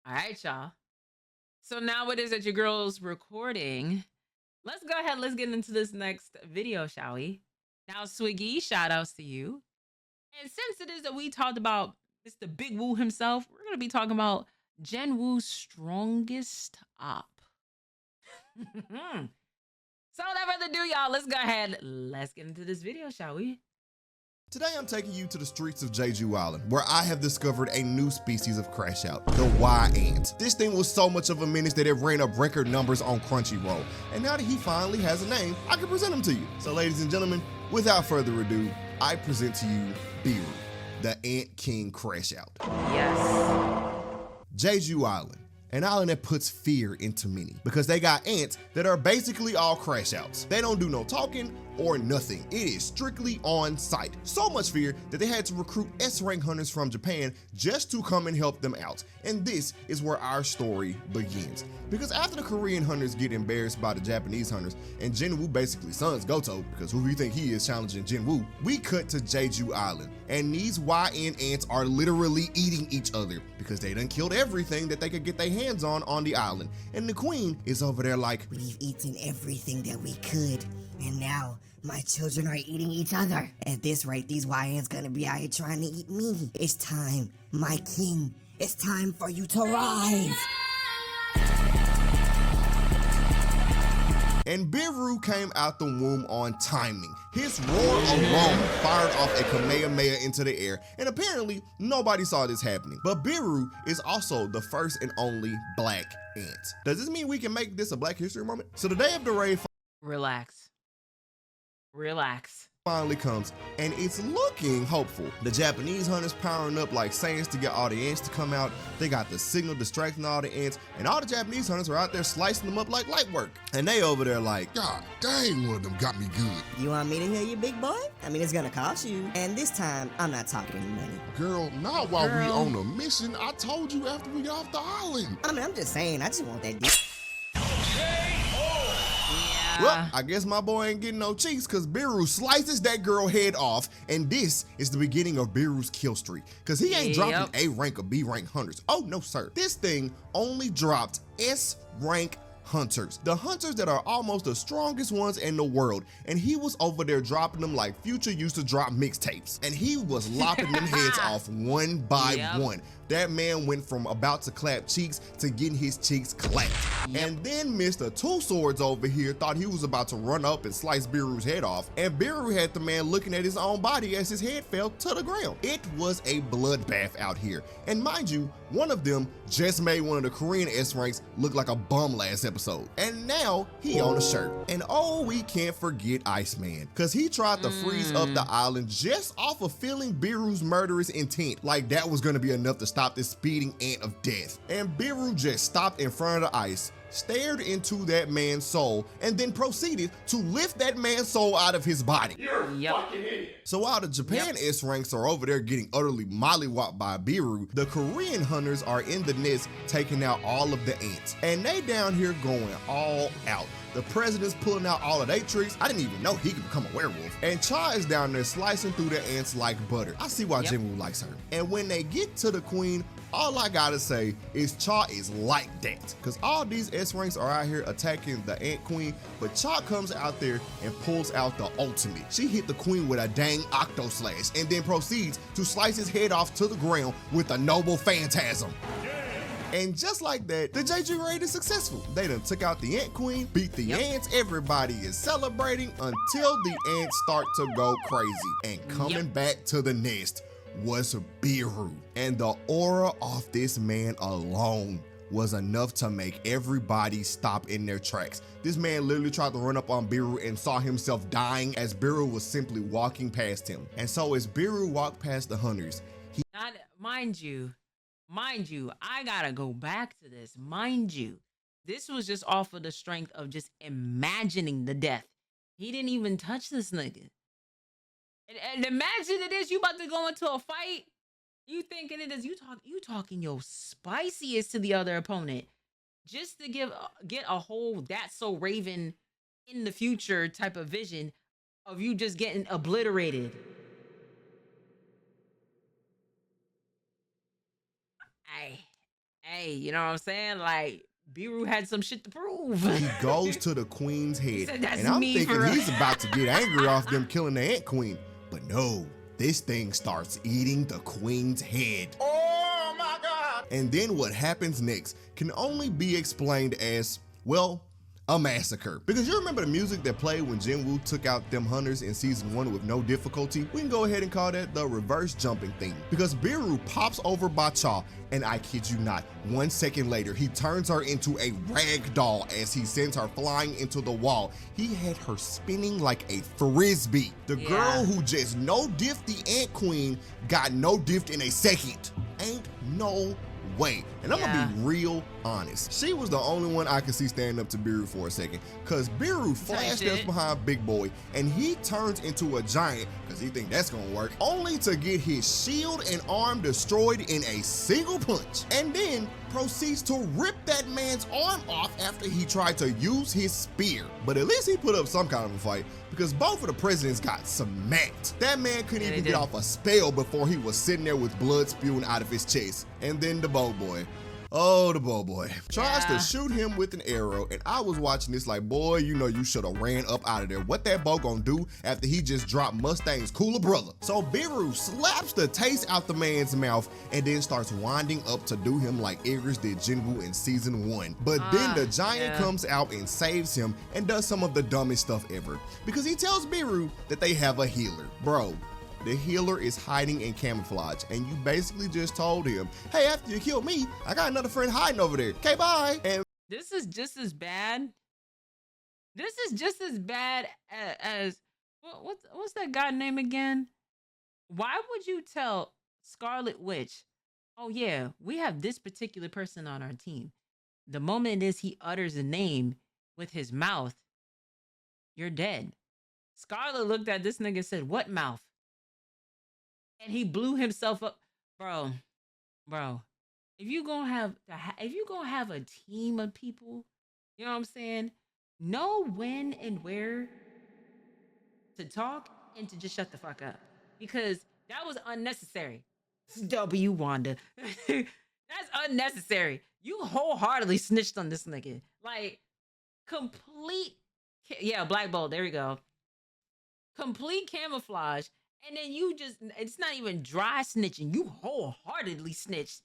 All right, y'all. So now it is that your girl's recording. Let's go ahead. Let's get into this next video, shall we? Now, Swiggy, shout outs to you. And since it is that we talked about Mr. Big Woo himself, we're going to be talking about Jinwoo's strongest op. So without further ado, y'all, let's go ahead. Let's get into this video, shall we? Today I'm taking you to the streets of Jeju Island, where I have discovered a new species of crash out, the Y ant. This thing was so much of a menace that it ran up record numbers on Crunchyroll, and now that he finally has a name, I can present him to you. So ladies and gentlemen, without further ado, I present to you Beru, the Ant King crash out. Yes. Jeju Island, an island that puts fear into many because they got ants that are basically all crash outs. They don't do no talking or nothing. It is strictly on site. So much fear that they had to recruit S-rank hunters from Japan just to come and help them out. And this is where our story begins. Because after the Korean hunters get embarrassed by the Japanese hunters and Jinwoo basically sons Goto, because who do you think he is challenging Jinwoo, we cut to Jeju Island. And these YN ants are literally eating each other because they done killed everything that they could get their hands on the island. And the queen is over there like, we've eaten everything that we could, and now my children are eating each other. At this rate, these YNs gonna be out here trying to eat me. It's time, my king. It's time for you to rise. And Beru came out the womb on timing. His roar alone fired off a Kamehameha into the air, and apparently nobody saw this happening. But Beru is also the first and only black ant. Does this mean we can make this a Black History moment? So the day of the raid Relax. Relax. finally comes, and it's looking hopeful. The Japanese hunters powering up like Saiyans to get all the ants to come out. They got the signal distracting all the ants, and all the Japanese hunters are out there slicing them up like light work. And they over there like, God dang, one of them got me good. You want me to heal you, big boy? I mean, it's gonna cost you. And this time, I'm not talking any money. Girl, not while we Girl. on a mission. I told you after we got off the island. I mean, I'm just saying, I just want that dick. well, I guess my boy ain't getting no cheeks because Beru slices that girl head off, and this is the beginning of Beru's kill streak because he ain't dropping A rank or B rank hunters. Oh no, sir. This thing only dropped S rank hunters, the hunters that are almost the strongest ones in the world, and he was over there dropping them like Future used to drop mixtapes, and he was lopping them heads off one by one. That man went from about to clap cheeks to getting his cheeks clapped. And then Mr. Two Swords over here thought he was about to run up and slice Beru's head off, and Beru had the man looking at his own body as his head fell to the ground. It was a bloodbath out here, and mind you, one of them just made one of the Korean S ranks look like a bum last episode, and now he on a shirt. And oh, we can't forget Iceman, cause he tried to freeze up the island just off of feeling Beru's murderous intent, like that was gonna be enough to stop this speeding ant of death. And Beru just stopped in front of the ice, stared into that man's soul, and then proceeded to lift that man's soul out of his body. You're a fucking idiot. So while the Japan S ranks are over there getting utterly mollywopped by Beru, the Korean hunters are in the nest taking out all of the ants. And they down here going all out. The president's pulling out all of their tricks. I didn't even know he could become a werewolf. And Cha is down there slicing through the ants like butter. I see why Jinwoo likes her. And when they get to the queen, all I gotta say is Cha is like that. Cause all these S ranks are out here attacking the ant queen, but Cha comes out there and pulls out the ultimate. She hit the queen with a dang octo slash and then proceeds to slice his head off to the ground with a noble phantasm. And just like that, the Jeju raid is successful. They done took out the ant queen, beat the ants, everybody is celebrating until the ants start to go crazy. And coming back to the nest was Beru. And the aura of this man alone was enough to make everybody stop in their tracks. This man literally tried to run up on Beru and saw himself dying as Beru was simply walking past him. And so as Beru walked past the hunters, he Mind you, I gotta go back to this. Mind you, this was just off of the strength of just imagining the death. He didn't even touch this nigga. And imagine it is you about to go into a fight. You thinking it is you talking your spiciest to the other opponent just to get a whole That's So Raven in the future type of vision of you just getting obliterated. Hey, you know what I'm saying? Like, Beru had some shit to prove. He goes to the queen's head, said, "That's and I'm me for thinking real." he's about to get angry off them killing the ant queen. But no, this thing starts eating the queen's head. Oh my God! And then what happens next can only be explained as, well, a massacre. Because you remember the music that played when Jinwoo took out them hunters in season 1 with no difficulty? We can go ahead and call that the reverse jumping theme. Because Beru pops over Bacha, and I kid you not, 1 second later, he turns her into a rag doll as he sends her flying into the wall. He had her spinning like a frisbee. The girl who just no-diffed the ant queen got no-diffed in a second. Ain't no way. And I'm gonna be real honest. She was the only one I could see stand up to Beru for a second, cause Beru flash steps behind Big Boy and he turns into a giant cause he think that's gonna work, only to get his shield and arm destroyed in a single punch, and then proceeds to rip that man's arm off after he tried to use his spear. But at least he put up some kind of a fight, because both of the presidents got smacked. That man couldn't even get off a spell before he was sitting there with blood spewing out of his chest. And then the bow boy. Oh, the bow boy tries to shoot him with an arrow, and I was watching this like, boy, you know you should have ran up out of there. What that bow gonna do after he just dropped Mustang's cooler brother? So Beru slaps the taste out the man's mouth and then starts winding up to do him like Igris did Jinwoo in season 1. But then the giant comes out and saves him and does some of the dumbest stuff ever, because he tells Beru that they have a healer. Bro, the healer is hiding in camouflage, and you basically just told him, hey, after you kill me, I got another friend hiding over there. Okay, bye. And this is just as bad. This is just as bad as what's that guy name again? Why would you tell Scarlet Witch, oh yeah, we have this particular person on our team. The moment he utters a name with his mouth, you're dead. Scarlet looked at this nigga and said, what mouth? And he blew himself up. Bro, if you gonna have a team of people, you know what I'm saying? Know when and where to talk and to just shut the fuck up, because that was unnecessary. W Wanda. That's unnecessary. You wholeheartedly snitched on this nigga. Like, Black Bolt, there we go. Complete camouflage. And then you just, it's not even dry snitching. You wholeheartedly snitched.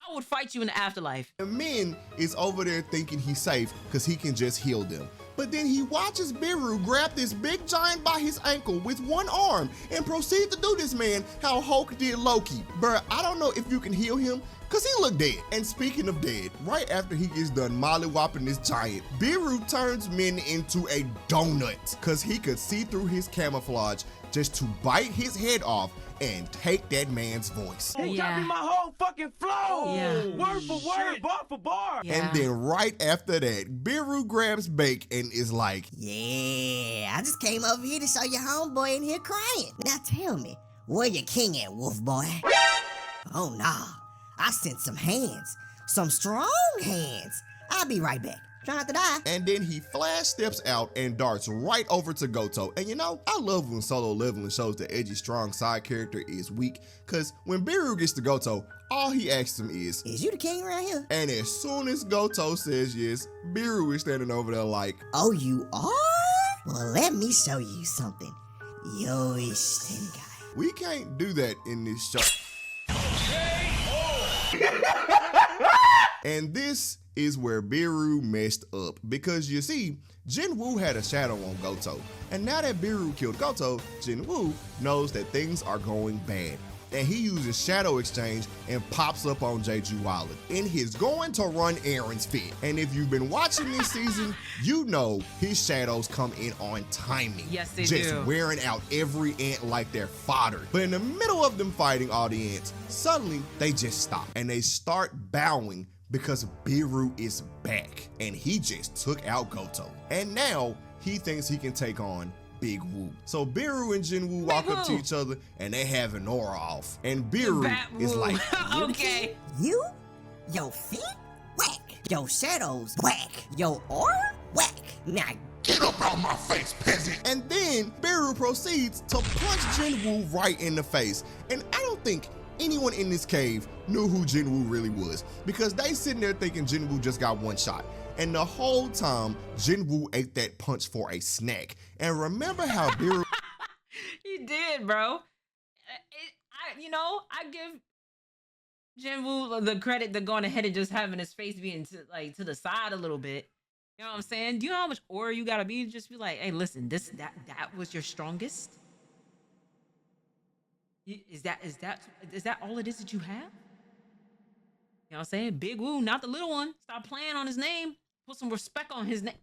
I would fight you in the afterlife. The Min is over there thinking he's safe because he can just heal them. But then he watches Beru grab this big giant by his ankle with one arm and proceed to do this man how Hulk did Loki. Bruh, I don't know if you can heal him, cause he looked dead. And speaking of dead, right after he gets done mollywopping this giant, Beru turns Min into a donut, cause he could see through his camouflage just to bite his head off and take that man's voice. You got me my whole fucking flow. Word for word, bar for bar. And then right after that, Beru grabs Bake and is like, yeah, I just came over here to show your homeboy in here crying. Now tell me, where your king at, wolf boy? Oh, nah. I sent some hands. Some strong hands. I'll be right back. Try not to die. And then he flash steps out and darts right over to Goto. And you know, I love when Solo Leveling shows the edgy, strong side character is weak, because when Beru gets to Goto, all he asks him is you the king around here? And as soon as Goto says yes, Beru is standing over there like, oh, you are? Well, let me show you something. Yo, guy. We can't do that in this show. And this is where Beru messed up, because you see, Jinwoo had a shadow on Goto, and now that Beru killed Goto, Jinwoo knows that things are going bad, and he uses Shadow Exchange and pops up on Jeju Island in his going to run errands fit. And if you've been watching this season, you know his shadows come in on timing. Yes, they just do. Wearing out every ant like they're fodder. But in the middle of them fighting all the ants, suddenly they just stop and they start bowing, because Beru is back and he just took out Goto. And now he thinks he can take on Big Woo. So Beru and Jinwoo walk up to each other and they have an aura off. And Beru is like, okay. You? Your feet? Whack. Your shadows? Whack. Your aura? Whack. Now get up out my face, peasant. And then Beru proceeds to punch Jinwoo right in the face. And I don't think anyone in this cave knew who Jinwoo really was, because they sitting there thinking Jinwoo just got one shot. And the whole time, Jinwoo ate that punch for a snack. And remember how Beru... He did, bro. I give Jinwoo the credit to going ahead and just having his face being to the side a little bit. You know what I'm saying? Do you know how much aura you gotta be? Just be like, hey, listen, that was your strongest. Is that all it is that you have? You know what I'm saying? Big Woo, not the little one. Stop playing on his name. Put some respect on his name.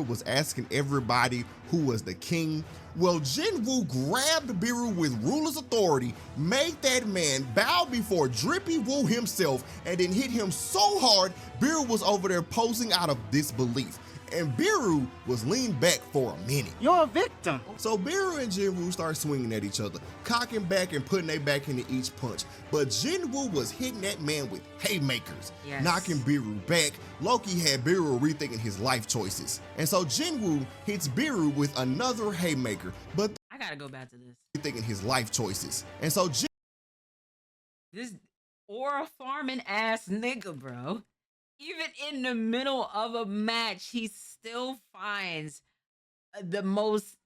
Was asking everybody who was the king. Well, Jinwoo grabbed Beru with ruler's authority, made that man bow before Drippy Woo himself, and then hit him so hard, Beru was over there posing out of disbelief. And Beru was leaned back for a minute. You're a victim. So Beru and Jinwoo start swinging at each other, cocking back and putting their back into each punch. But Jinwoo was hitting that man with haymakers, knocking Beru back. Loki had Beru rethinking his life choices. And so Jinwoo hits Beru with another haymaker, but I gotta go back to this. Rethinking his life choices. And so this aura farming ass nigga, bro. Even in the middle of a match, he still finds the most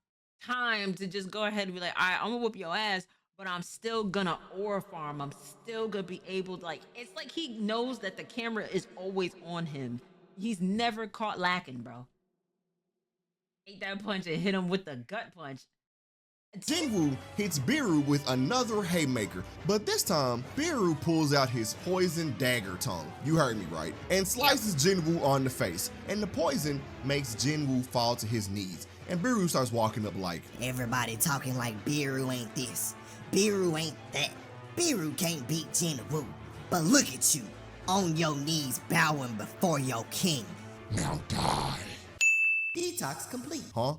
time to just go ahead and be like, all right, I'm gonna whoop your ass, but I'm still gonna aura farm. I'm still gonna be able to, it's like he knows that the camera is always on him. He's never caught lacking, bro. Ate that punch and hit him with the gut punch. Jinwoo hits Beru with another haymaker, but this time, Beru pulls out his poison dagger tongue, you heard me right, and slices Jinwoo on the face, and the poison makes Jinwoo fall to his knees, and Beru starts walking up like, everybody talking like Beru ain't this, Beru ain't that, Beru can't beat Jinwoo, but look at you, on your knees bowing before your king. Now die. Detox complete. Huh?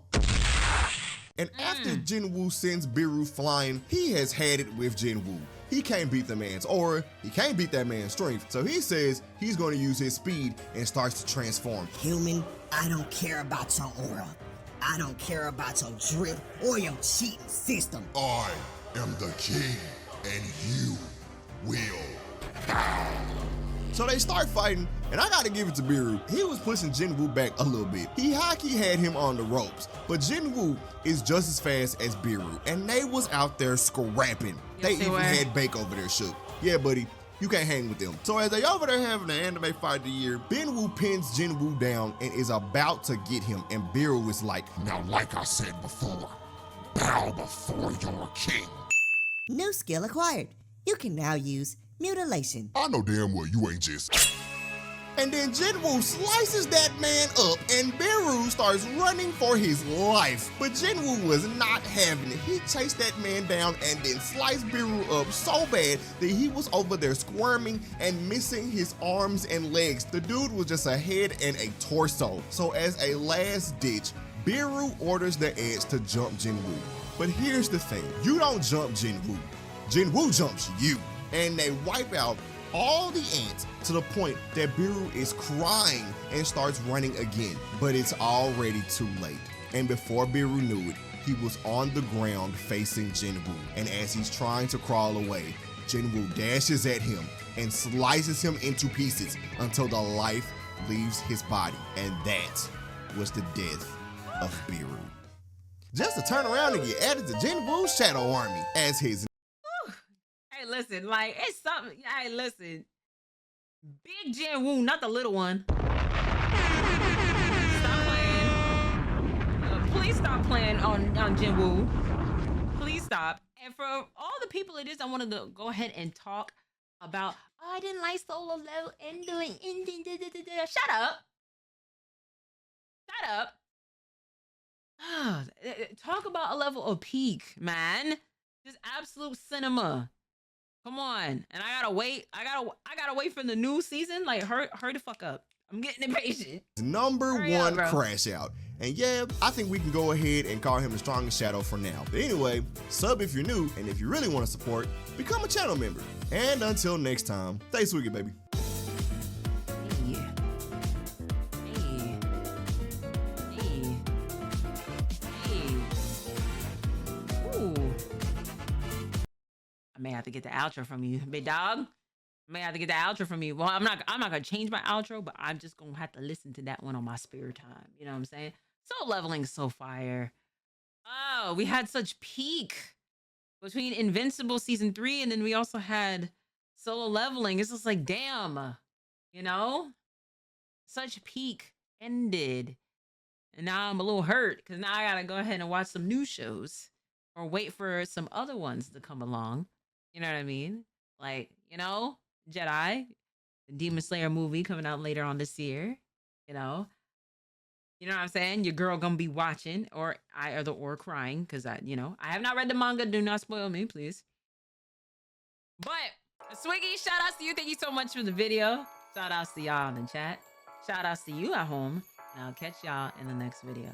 And after Jinwoo sends Beru flying, he has had it with Jinwoo. He can't beat the man's aura, he can't beat that man's strength, so he says he's going to use his speed and starts to transform. Human, I don't care about your aura. I don't care about your drip or your cheating system. I am the king, and you will bow. So they start fighting, and I gotta give it to Beru. He was pushing Jinwoo back a little bit. He haki had him on the ropes, but Jinwoo is just as fast as Beru, and they was out there scrapping. They even had Bake over there shook. Yeah, buddy, you can't hang with them. So as they over there having an anime fight of the year, Benwoo pins Jinwoo down and is about to get him, and Beru is like, now like I said before, bow before your king. New skill acquired. You can now use mutilation. I know damn well you ain't just... And then Jinwoo slices that man up, and Beru starts running for his life. But Jinwoo was not having it. He chased that man down and then sliced Beru up so bad that he was over there squirming and missing his arms and legs. The dude was just a head and a torso. So as a last ditch, Beru orders the ants to jump Jinwoo. But here's the thing, you don't jump Jinwoo. Jinwoo jumps you. And they wipe out all the ants to the point that Beru is crying and starts running again. But it's already too late. And before Beru knew it, he was on the ground facing Jinwoo. And as he's trying to crawl away, Jinwoo dashes at him and slices him into pieces until the life leaves his body. And that was the death of Beru. Just to turn around and get added to Jinwoo's shadow army as his... Hey, listen, it's something. Hey, listen. Big Jinwoo, not the little one. Stop playing. Please stop playing on Jinwoo. Please stop. And for all the people it is, I wanted to go ahead and talk about, I didn't like solo level ending. Shut up. Shut up. Talk about a level of peak, man. Just absolute cinema. Come on. And I gotta wait. I gotta wait for the new season. Hurry the fuck up. I'm getting impatient. Number one crash out. And yeah, I think we can go ahead and call him the strongest shadow for now. But anyway, sub if you're new, and if you really want to support, become a channel member. And until next time, stay swiggy, baby. may have to get the outro from you, big dog. May have to get the outro from you. Well, I'm not gonna change my outro, but I'm just gonna have to listen to that one on my spare time. You know what I'm saying? So leveling, so fire. Oh, we had such peak between Invincible season 3, and then we also had Solo Leveling. It's just like, damn, you know, such peak ended, and now I'm a little hurt because now I gotta go ahead and watch some new shows or wait for some other ones to come along. You know what I mean? Like, you know. Jedi, the Demon Slayer movie coming out later on this year. You know what I'm saying? Your girl gonna be watching, or crying, because I have not read the manga. Do not spoil me, please. But Swiggy, shout outs to you. Thank you so much for the video. Shout outs to y'all in the chat. Shout outs to you at home. And I'll catch y'all in the next video.